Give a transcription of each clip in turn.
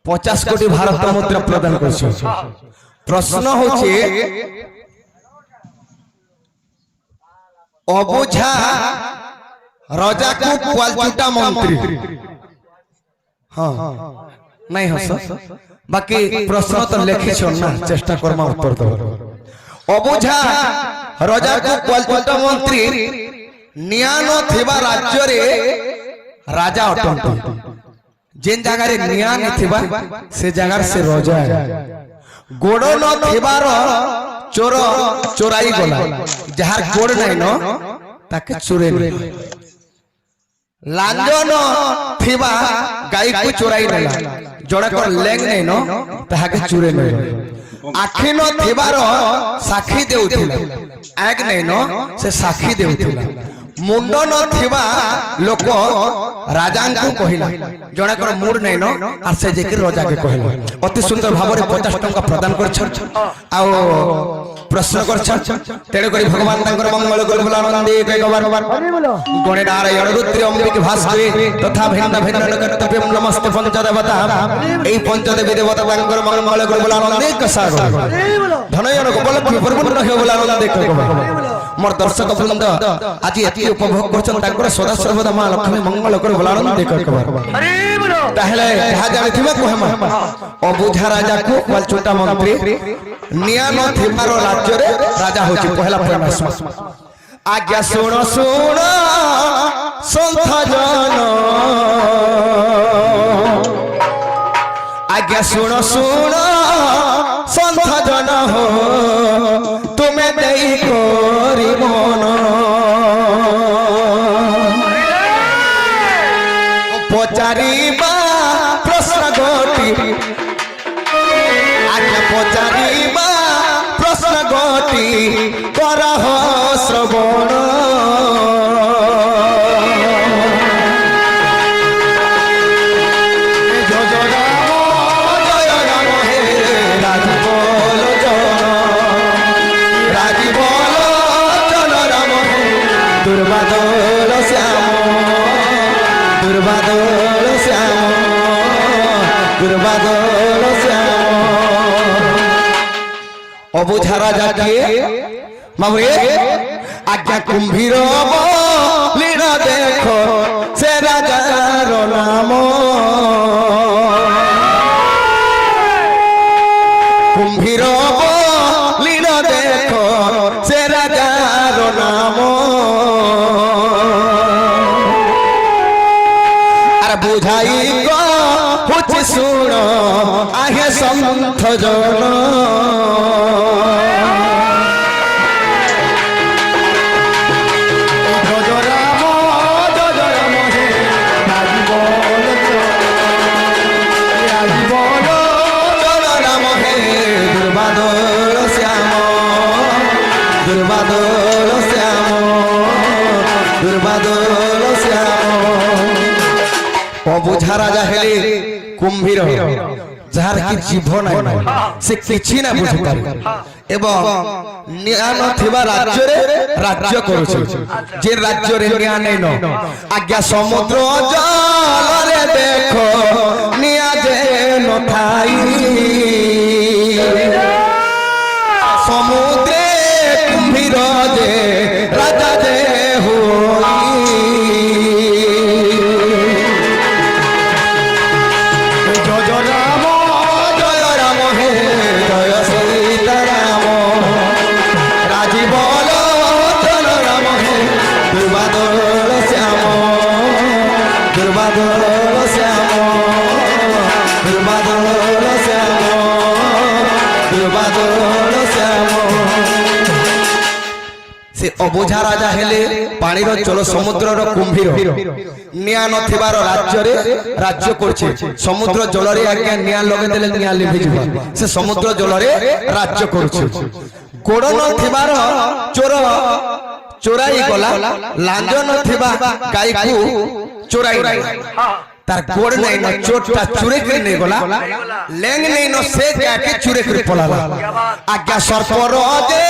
50 কোটি भारत मुद्रा प्रदान कर प्रश्न होचे अबुझा राजा को क्वालचुटा मंत्री हाँ नहीं हो बाकी प्रश्न तो लिखी ना चेष्टा करमा उत्तर दो अबुझा राजा को क्वालचुटा मंत्री नियान थिबा राज्य रे राजा अटंत जेन जगह रे नियान थिबा से जगह से राजा गोड़ न थिबार चोर चोराई गला जहार गोड़ नहीं न ताके चोरे लांजन थिबा गाय को चोराई नेला जोड़ा को लेंग नहीं न ताके चोरे नेला आखि न थिबार साखी देउथिला आग नहीं न से साखी देउथिला मुंड न थिबा लोक राजा को कहला जणा कर मूड नहीं न आर से जेके राजा के कहला अति सुंदर भाव रे 50 टंका प्रदान कर आ प्रश्न कर तेरे करी भगवान तांकर मंगल कर भला आनंदे के गवार गणे नारायण रुद्र अंबिके भास्वे तथा भिन्न भिन्न कर्तव्यम नमस्ते पंचदेवता एई पंचदेवी देवता तांकर मंगल कर भला आनंदे के सागर धनयन गोपाल परिपूर्ण हो भला आनंदे के गवार मोर दर्शक वृंद आज एति उपभोग करछन तांकर सदा सर्वदा मां लक्ष्मी मंगल कर भला आनंदे के गवार ताहले जहा जानि थिबा कहमा अबुझा राजा को क्वालचुटा मंत्री नियान थिबार राज्य रे राजा होची पहला फरमाइश आज्ञा सुन सुन संत जन आज्ञा सुन सुन संत जन हो तुम्हें देई करी मन पचारिबा प्रश्न गोटी आज्ञा पचारिबा प्रश्न गोटी करह श्रवण दुर्बादल श्याम दुर्बादल श्याम दुर्बादल श्याम अबुझा राजा के मामुए आज्ञा कुंभीर लीन देखो से राजार नाम कुंभीर लीन देखो से राजार नाम अरे बुझाई गो कुछ सुन आहे संत जन दुर्बादल श्याम दुर्बादल श्याम अबुझा राजा हेले कुंभीर जार की जीभ नाही से किछि ना बुझि पारे एवं न्याय थिबा राज्य रे राज्य करूछ जे राज्य रे न्याय नै न आज्ञा समुद्र जल रे देखो न्याय जे न थाई समुद्र कुंभीर जे राजा जे होई जय राम हे जय सीताराम राजीवल चल राम हे दुर्बादल श्याम दुर्बादल श्याम दुर्बादल श्याम दुर्बादल श्याम से अबुझा राजा हेले पानी रो चलो समुद्र रो कुंभीर निया न थिबार राज्य रे राज्य करछे समुद्र जल रे आज्ञा निया लगे देले निया लिभि जिबा से समुद्र जल रे राज्य करछे गोड़ न थिबार चोर चोराई गला लांज न थिबा गाय को चोराई तार गोड़ नहीं न चोटा चुरे के नहीं गला लेंग नहीं न से जाके चुरे के पलाला आज्ञा सर्पर जे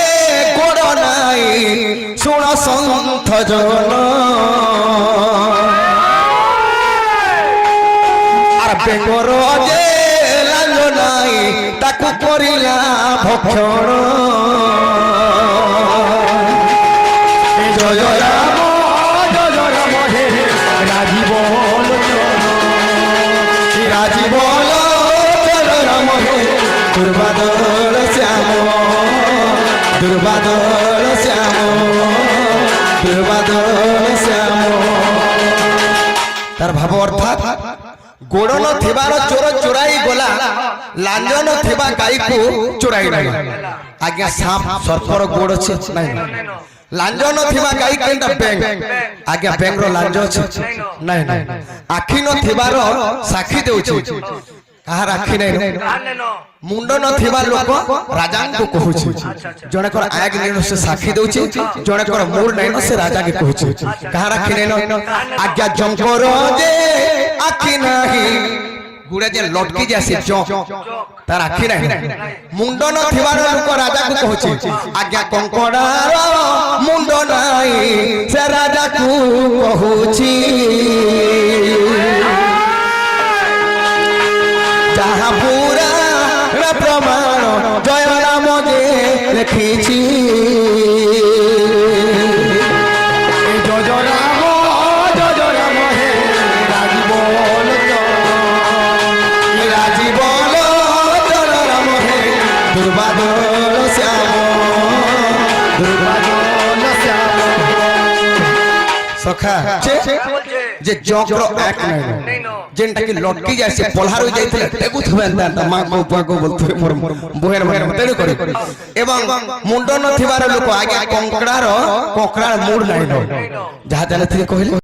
गोड़ नहीं सुन संत जन ବେଙ୍ଗର ଯେ ଲାଞ୍ଜ ନାଇଁ ତାକୁ କରିଲା ଭକ୍ଷଣ ଜୟ ରାମ ହେ ରାଜୀବ ରାଜୀବ ରାମ ହେ ଦୁର୍ବାଦଳ ଶ୍ୟାମ ଦୁର୍ବାଦଳ ଶ୍ୟାମ ଦୁର୍ବାଦଳ ଶ୍ୟାମ। ତାର ଭାବ ଅର୍ଥାତ୍ ଗୋଡ଼ ନଥିବାର ଚୋର ଚୋରାଇ ଗଲା ଲାଞ୍ଜ ନଥିବା ଗାଈକୁ ଚୋରାଇ ନେଲା। ଆଜ୍ଞା ସାପ ସର୍ପର ଗୋଡ଼ ଅଛି ନାଇଁ ଲାଞ୍ଜ ନଥିବା ଗାଈ କେନ୍ତା ବେଙ୍ଗ ଆଜ୍ଞା ବେଙ୍ଗର ଲାଞ୍ଜ ଅଛି ନାଇଁ ନାଇଁ ଆଖି ନଥିବାର ସାକ୍ଷୀ ଦେଉଛି କାହାର ଆଖି ନାଇଁ ମୁଣ୍ଡ ନଥିବା ଲୋକ ରାଜାଙ୍କୁ କହୁଛି ଜଣେକର ଆଗ ନେନ ସେ ସାକ୍ଷୀ ଦେଉଛି ଜଣେକର ମୁଣ୍ଡ ନାଇନ ସେ ରାଜାକେ କହୁଛି କାହାର ଆଖି ନାଇନ ଆଜ୍ଞା ଜଙ୍କର ଯେ ଆଖି ନାହିଁ ଗୁଡେ ଯେ ଲଟକି ଯାସି ଜଙ୍କ ତାର ଆଖି ନାହିଁ ମୁଣ୍ଡ ନଥିବାର ଲୋକ ରାଜାକୁ କହୁଛି ଆଜ୍ଞା କଙ୍କଡାର ମୁଣ୍ଡ ନାହିଁ ସେ ରାଜାକୁ କହୁଛି ଯାହା ପୁରା ପ୍ରମାଣ ଜୟ ରାମ ଯେ ଲେଖିଛି ଜୟ ରାମ ହେ ରାଜୀବ ରାଜୀବ ଜୟ ରାମ ହେ ଦୁର୍ବାଦଳ ଶ୍ୟାମ ଦୁର୍ବାଦଳ ଶ୍ୟାମ। ସଖା যে জগর এক নাই যেনটা কি লটকি যায় সে পলহার হই যাইতলে দেখুথবে এন্তা মা কো পাকো বলতে মোর বহের মানে তেড় করে এবং মুন্ড নথিবার লোক আগে কংকড়ার মুড নাই যাহা জানে থেকে কহিলে